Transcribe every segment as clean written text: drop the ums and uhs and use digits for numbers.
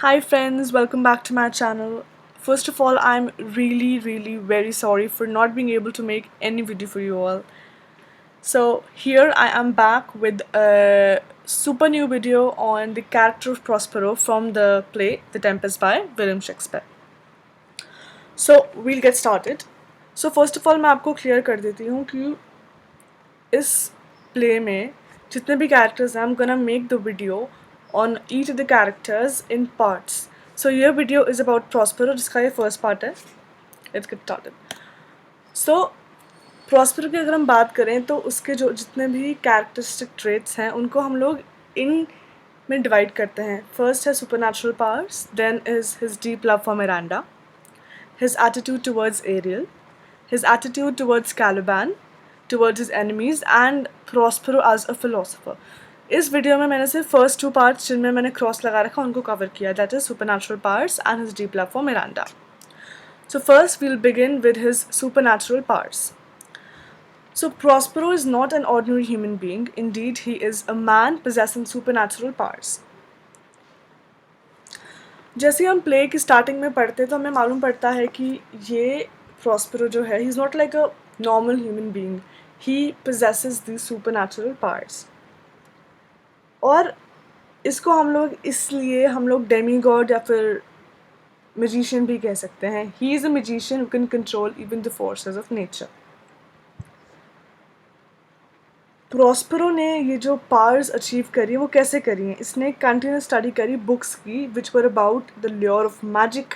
Hi friends, welcome back to my channel. First of all, I'm really very sorry for not being able to make any video for you all. So here I am back with a super new video on the character of Prospero from the play The Tempest by William Shakespeare. So we'll get started. So first of all मैं आपको clear कर देती हूँ कि इस play में जितने भी characters हैं I'm gonna make the video on each of the characters in parts. So your video is about Prospero जिसका ये first part है. Let's get started. So Prospero की अगर हम बात करें तो उसके जो जितने भी कैरेक्टरिस्टिक ट्रेट्स हैं उनको हम लोग इन में डिवाइड करते हैं. फर्स्ट है supernatural powers, then is his deep love for Miranda, his attitude towards Ariel, his attitude towards Caliban, towards his enemies, and Prospero as a philosopher. इस वीडियो में मैंने सिर्फ फर्स्ट टू पार्ट्स जिनमें मैंने cross लगा रखा उनको कवर किया, that is supernatural powers and his deep love for Miranda. So first we'll begin with his supernatural powers. So Prospero is not an ordinary human being. Indeed, he is a man possessing supernatural powers. जैसे हम play की starting में पढ़ते तो हमें मालूम पड़ता है कि ये प्रॉस्पेरो जो है, he is not like a normal human being, he possesses these supernatural powers. और इसको हम लोग डेमीगॉड या फिर magician भी कह सकते हैं. He is a magician who can control even the forces of nature. Prospero ने ये जो पावर्स अचीव करी वो कैसे करी हैं? इसने कंटिन्यूस स्टडी करी बुक्स की which were about the lure of magic,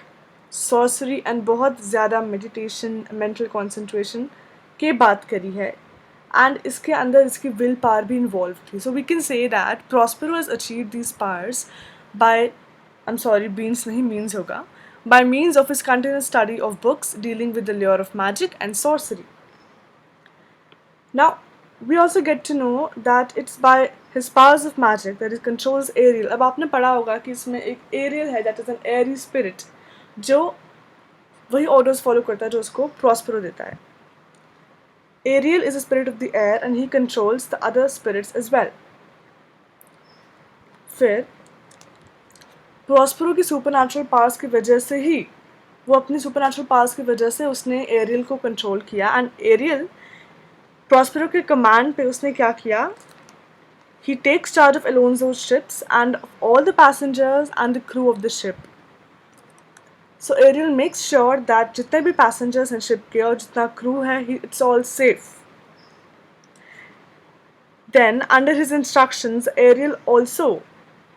sorcery and बहुत ज़्यादा मेडिटेशन, मेंटल कॉन्सेंट्रेशन के बात करी है. एंड इसके अंदर इसकी विल पावर भी इन्वॉल्व थी. So we can say that Prospero has achieve these powers by, I am sorry beans नहीं मीन्स होगा, by means of his continuous study of books dealing with the lure of magic and sorcery. Now, we also get to know that it's by his powers of magic that he controls Ariel. अब आपने पढ़ा होगा कि इसमें एक Ariel है, that is an airy spirit, जो वही orders follow करता है जो उसको Prospero देता है. Ariel is a spirit of the air and he controls the other spirits as well. फिर Prospero की supernatural powers की वजह से ही वो अपनी supernatural powers की वजह से उसने Ariel को control किया. And Ariel प्रॉस्पेरो के कमांड पे उसने क्या किया? He takes charge of Alonso's ships and of all the passengers and the crew of the ship. So Ariel makes sure that जितने भी passengers हैं ship के और जितना crew है, it's all safe. Then, under his instructions, Ariel also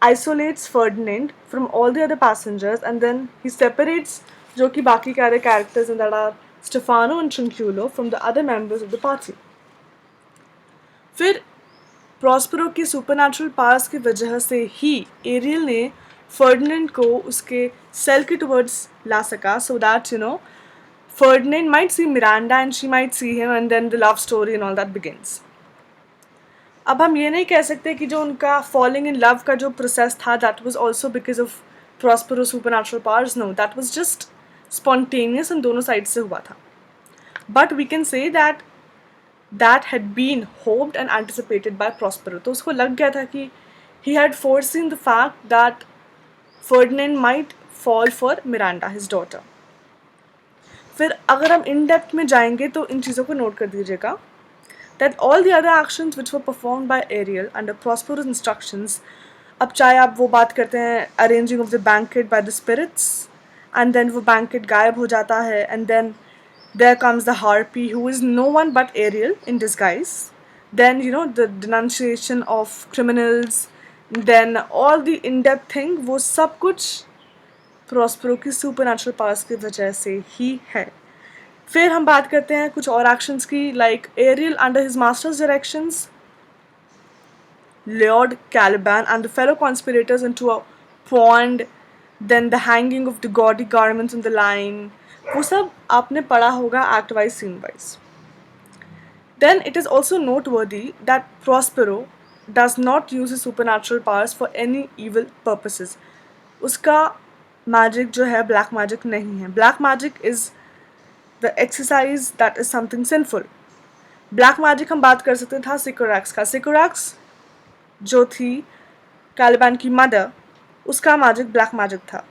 isolates Ferdinand from all the other passengers and then he separates जो कि बाकी के other characters and that are Stefano and Trinculo from the other members of the party. फिर Prospero की supernatural powers की वजह से ही aerial ने फर्डिनेंड को उसके सेल के टुवर्ड्स ला सका, so that you know Ferdinand might see Miranda and she might see him and then the love story and all that begins. अब हम ये नहीं कह सकते कि जो उनका फॉलिंग इन लव का जो प्रोसेस था that was also because of Prospero supernatural powers. No, that was just spontaneous and दोनों साइड से हुआ था. But we can say that that had been hoped and anticipated by Prospero. तो उसको लग गया था कि he had foreseen the fact that Ferdinand might fall for Miranda, his daughter. फिर अगर हम in depth में जाएंगे तो इन चीज़ों को नोट कर दीजिएगा that all the other actions which were performed by Ariel under Prospero's instructions, अब चाहे आप वो बात करते हैं arranging of the banquet by the spirits and then वो banquet गायब हो जाता है and then there comes the harpy who is no one but Ariel in disguise. Then you know the denunciation of criminals, then all the in-depth thing, वो सब कुछ Prospero की supernatural powers की वजह से ही है. फिर हम बात करते हैं कुछ और एक्शंस की, like Ariel under his master's directions lured Caliban and the fellow conspirators into a pond, then the hanging of the gaudy garments on the line, वो सब आपने पढ़ा होगा act wise scene wise. Then it is also noteworthy that Prospero does not use his supernatural powers for any evil purposes. उसका magic जो है black magic नहीं है. Black magic is the exercise that is something sinful. Black magic हम बात कर सकते था सिकोरैक्स का. सिकोरैक्स जो थी कैलिबान की मदर, उसका मैजिक ब्लैक मैजिक था.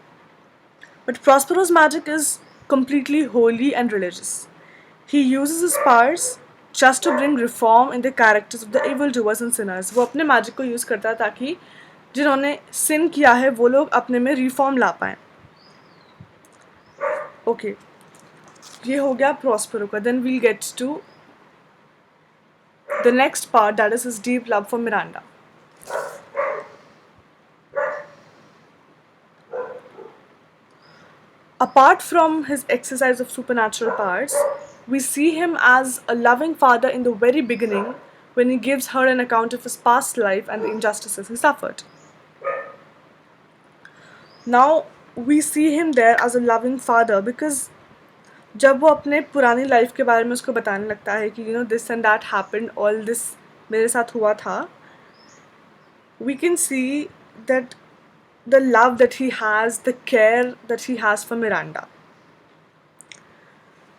But Prospero's magic is completely holy and religious. He uses his powers just to bring reform in the characters of the evildoers and sinners. वो अपने मैजिक को यूज़ करता है ताकि जिन्होंने सिन किया है वो लोग अपने में रिफॉर्म ला पाएँ. ओके, ये हो गया प्रॉस्पेरो का. Then we'll get to the next part, that is his deep love for Miranda. Apart from his exercise of supernatural powers, we see him as a loving father in the very beginning when he gives her an account of his past life and the injustices he suffered. Now, we see him there as a loving father because जब वो अपने पुरानी life के बारे में उसको बताने लगता है कि this and that happened, all this मेरे साथ हुआ था, we can see that the love that he has, the care that he has for Miranda.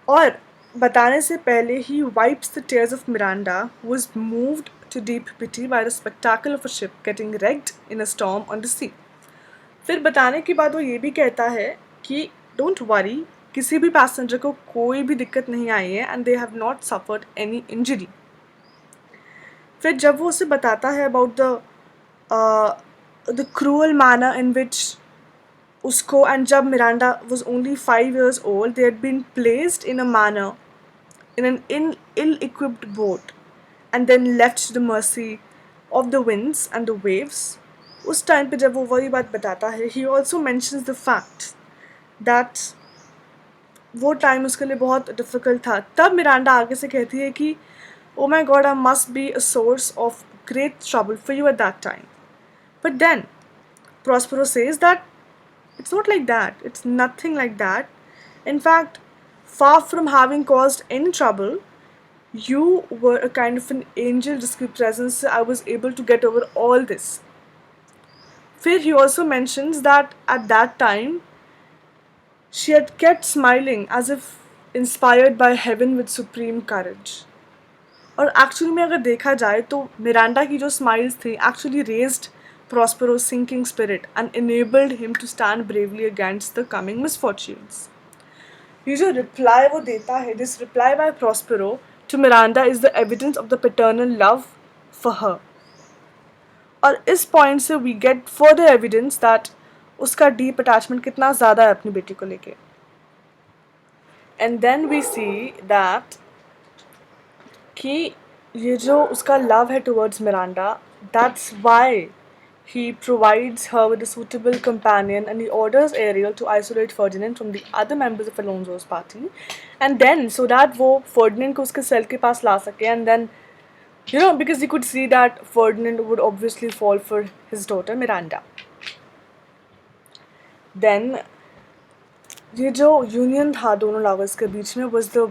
और बताने से पहले he wipes the tears of Miranda, who was moved to deep pity by the spectacle of a ship getting wrecked in a storm on the sea. फिर बताने के बाद वो ये भी कहता है कि don't worry, किसी भी पैसेंजर को कोई भी दिक्कत नहीं आई है and they have not suffered any injury. फिर जब वो उसे बताता है about the cruel manner in which उसको, and जब Miranda was only 5 years old, they had been placed in a manner in an ill-equipped boat and then left to the mercy of the winds and the waves. उस time पे जब वो वही बात बताता है, he also mentions the fact that वो time उसके लिए बहुत डिफ़िकल्ट था. तब मिरांडा आगे से कहती है कि oh my god, I must be a source of great trouble for you at that time. But then Prospero says that it's not like that. It's nothing like that. In fact, far from having caused any trouble, you were a kind of an angel जिसकी presence से I was able to get over all this. फिर he also mentions that at that time she had kept smiling as if inspired by heaven with supreme courage. और actually में अगर देखा जाए तो Miranda की जो स्माइल्स थी actually raised Prospero's sinking spirit and enabled him to stand bravely against the coming misfortunes. ये जो reply वो देता है, this reply by Prospero to Miranda is the evidence of the paternal love for her. और इस point से we get further evidence that उसका deep attachment कितना ज़्यादा है अपनी बेटी को लेके. And then we see that कि ये जो उसका love है towards Miranda, that's why he provides her with a suitable companion and he orders Ariel to isolate Ferdinand from the other members of Alonso's party, and then so that वो Ferdinand को उसके cell के पास ला सके, and then because he could see that Ferdinand would obviously fall for his daughter Miranda. Then ये जो union था दोनों lovers के बीच में was the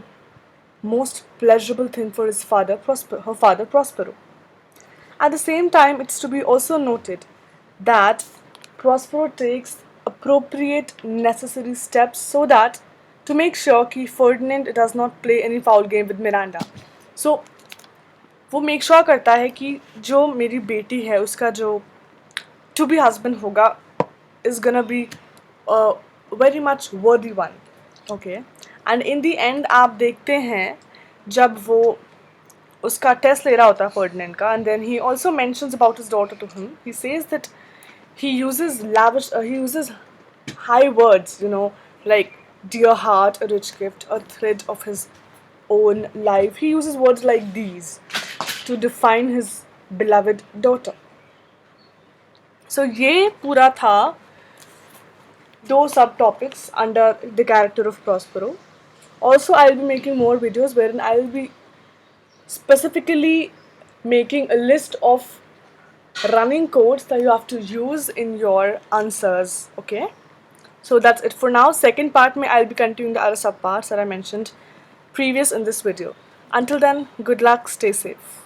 most pleasurable thing for his father, her father Prospero. At the same time, it's to be also noted that Prospero takes appropriate necessary steps so that to make sure कि Ferdinand does not play any foul game with Miranda. So वो make sure करता है कि जो मेरी बेटी है उसका जो to be husband होगा is gonna be a very much worthy one. Okay, and in the end आप देखते हैं जब वो उसका टेस्ट ले रहा होता है फर्डिनेंड का, and then he also mentions about his daughter to him. He says that he uses high words, like dear heart, a rich gift, a thread of his own life. He uses words like these to define his beloved daughter. So ये पूरा था 2 subtopics under the character of Prospero. Also, I'll be making more videos wherein I'll be specifically making a list of running codes that you have to use in your answers. Okay, so that's it for now. Second part mein I'll be continuing the other subparts that I mentioned previous in this video. Until then, good luck, stay safe.